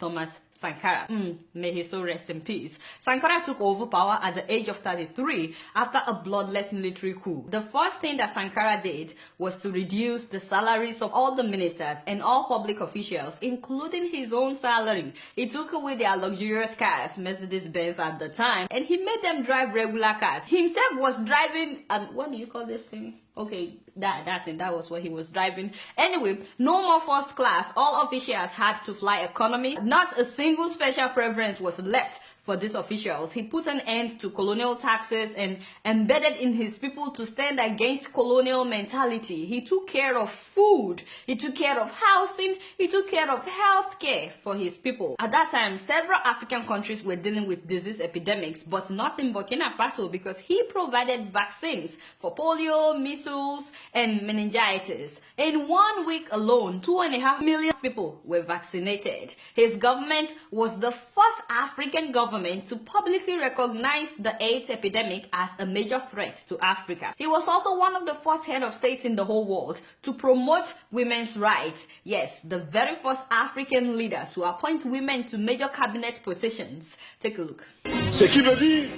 Thomas Sankara. May his soul rest in peace. Sankara took over power at the age of 33 after a bloodless military coup. The first thing that Sankara did was to reduce the salaries of all the ministers and all public officials, including his own salary. He took away their luxurious cars, Mercedes-Benz at the time, and he made them drive regular cars. He himself was driving, what do you call this thing? Okay, that was what he was driving. Anyway, no more first class. All officials had to fly economy. Not a single special preference was left for these officials. He put an end to colonial taxes and embedded in his people to stand against colonial mentality. He took care of food, he took care of housing, he took care of health care for his people. At that time, several African countries were dealing with disease epidemics, but not in Burkina Faso, because he provided vaccines for polio, measles, and meningitis. In 1 week alone, 2.5 million people were vaccinated. His government was the first African government to publicly recognize the AIDS epidemic as a major threat to Africa. He was also one of the first head of states in the whole world to promote women's rights. Yes, the very first African leader to appoint women to major cabinet positions. Take a look. Ce qui veut dire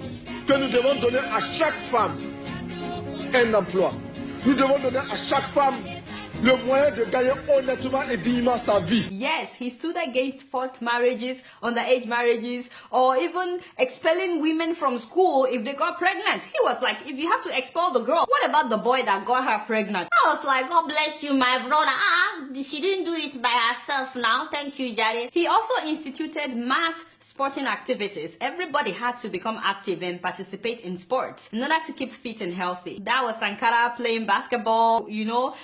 que nous devons donner à chaque femme un emploi. Nous devons donner à chaque femme le moyen de gagner honnêtement et dignement sa vie. Yes, he stood against forced marriages, underage marriages, or even expelling women from school if they got pregnant. He was like, if you have to expel the girl, what about the boy that got her pregnant? I was like, God bless you, my brother. She didn't do it by herself now. Thank you, Daddy. He also instituted mass sporting activities. Everybody had to become active and participate in sports in order to keep fit and healthy. That was Sankara playing basketball, you know,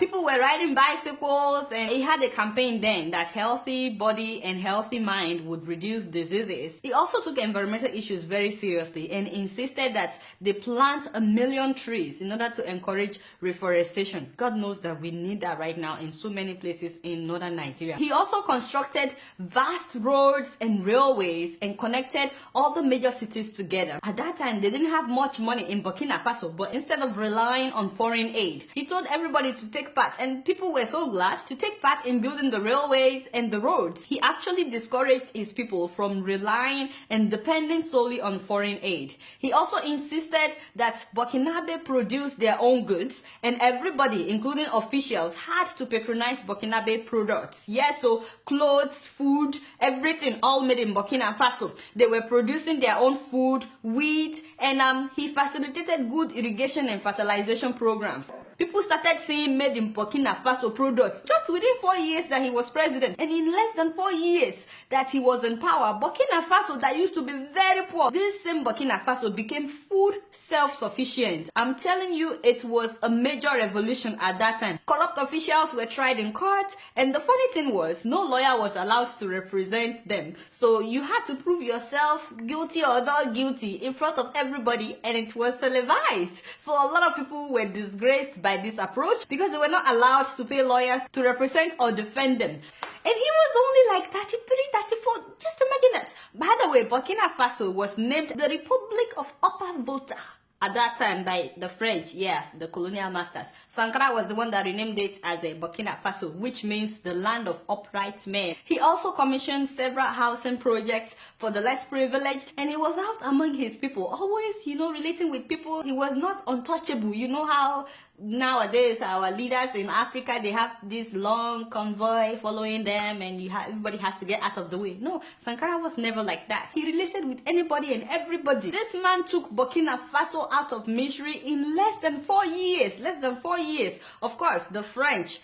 people were riding bicycles, and he had a campaign then that healthy body and healthy mind would reduce diseases. He also took environmental issues very seriously and insisted that they plant 1 million trees in order to encourage reforestation. God knows that we need that right now in so many places in northern Nigeria. He also constructed vast roads and railways and connected all the major cities together. At that time, they didn't have much money in Burkina Faso, but instead of relying on foreign aid, he told everybody to take part, and people were so glad to take part in building the railways and the roads. He actually discouraged his people from relying and depending solely on foreign aid. He also insisted that Burkinabe produce their own goods, and everybody, including officials, had to patronize Burkinabe products. Yes, so clothes, food, everything, all made in Burkina Faso. They were producing their own food, wheat, and he facilitated good irrigation and fertilization programs. People started seeing made in Burkina Faso products just within 4 years that he was president. And in less than 4 years that he was in power, Burkina Faso, that used to be very poor, this same Burkina Faso became food self-sufficient. I'm telling you, it was a major revolution at that time. Corrupt officials were tried in court, and the funny thing was, no lawyer was allowed to represent them. So you had to prove yourself guilty or not guilty in front of everybody, and it was televised. So a lot of people were disgraced by this approach because they were not allowed to pay lawyers to represent or defend them. And he was only like 33, 34. Just imagine that. By the way, Burkina Faso was named the Republic of Upper Volta at that time by the French, the colonial masters. Sankara was the one that renamed it as a Burkina Faso, which means the land of upright men. He also commissioned several housing projects for the less privileged, and he was out among his people, always, you know, relating with people. He was not untouchable. You know how nowadays our leaders in Africa, they have this long convoy following them, and everybody has to get out of the way. No, Sankara was never like that. He related with anybody and everybody. This man took Burkina Faso out of misery in less than 4 years. Less than 4 years. Of course, the French,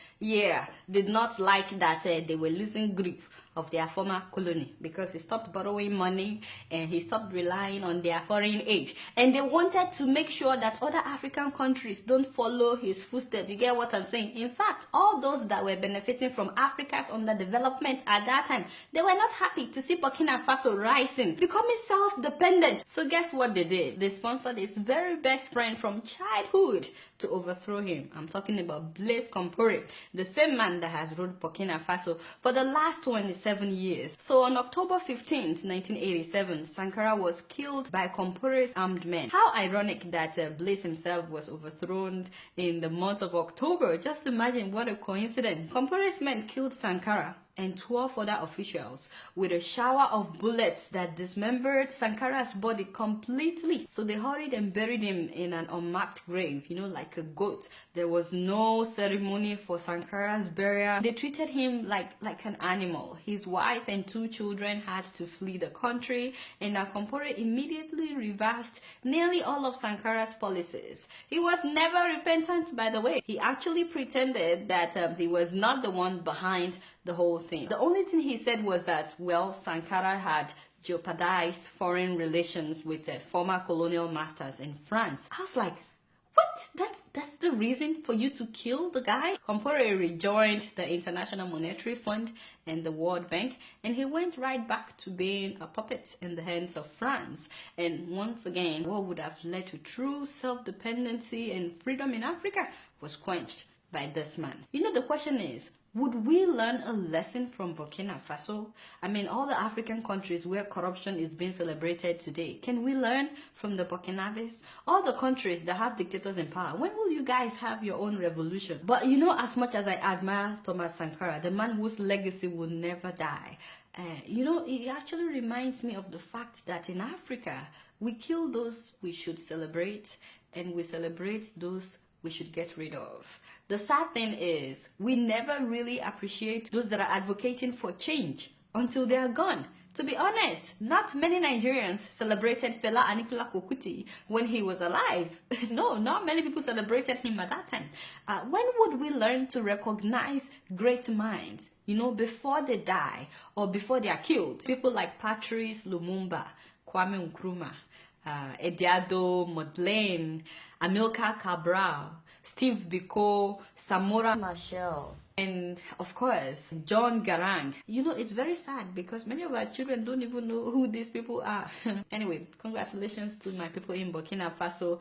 did not like that they were losing grip of their former colony, because he stopped borrowing money and he stopped relying on their foreign aid, and they wanted to make sure that other African countries don't follow his footsteps. You get what I'm saying? In fact, all those that were benefiting from Africa's underdevelopment at that time, they were not happy to see Burkina Faso rising, becoming self-dependent. So guess what they did? They sponsored his very best friend from childhood to overthrow him. I'm talking about Blaise Compaoré, the same man that has ruled Burkina Faso for the last 27 years. So on October 15th, 1987, Sankara was killed by Compaoré's armed men. How ironic that Blaise himself was overthrown in the month of October. Just imagine what a coincidence. Compaoré's men killed Sankara and 12 other officials with a shower of bullets that dismembered Sankara's body completely. So they hurried and buried him in an unmarked grave, you know, like a goat. There was no ceremony for Sankara's burial. They treated him like an animal. His wife and 2 children had to flee the country, and Akompore immediately reversed nearly all of Sankara's policies. He was never repentant, by the way. He actually pretended that he was not the one behind the whole thing. The only thing he said was that, well, Sankara had jeopardized foreign relations with former colonial masters in France. I was like, what? That's the reason for you to kill the guy? Compaore rejoined the International Monetary Fund and the World Bank, and he went right back to being a puppet in the hands of France. And once again, what would have led to true self-dependency and freedom in Africa was quenched by this man. You know, the question is, would we learn a lesson from Burkina Faso? I mean, all the African countries where corruption is being celebrated today, can we learn from the Burkinabes? All the countries that have dictators in power, when will you guys have your own revolution? But you know, as much as I admire Thomas Sankara, the man whose legacy will never die, you know, it actually reminds me of the fact that in Africa, we kill those we should celebrate, and we celebrate those we should get rid of. The sad thing is, we never really appreciate those that are advocating for change until they are gone. To be honest, not many Nigerians celebrated Fela Anikulapo Kuti when he was alive. No, not many people celebrated him at that time. When would we learn to recognize great minds, you know, before they die or before they are killed? People like Patrice Lumumba, Kwame Nkrumah, Ediado Modlane, Amilcar Cabral, Steve Biko, Samora Machel, and of course, John Garang. You know, it's very sad because many of our children don't even know who these people are. Anyway, congratulations to my people in Burkina Faso,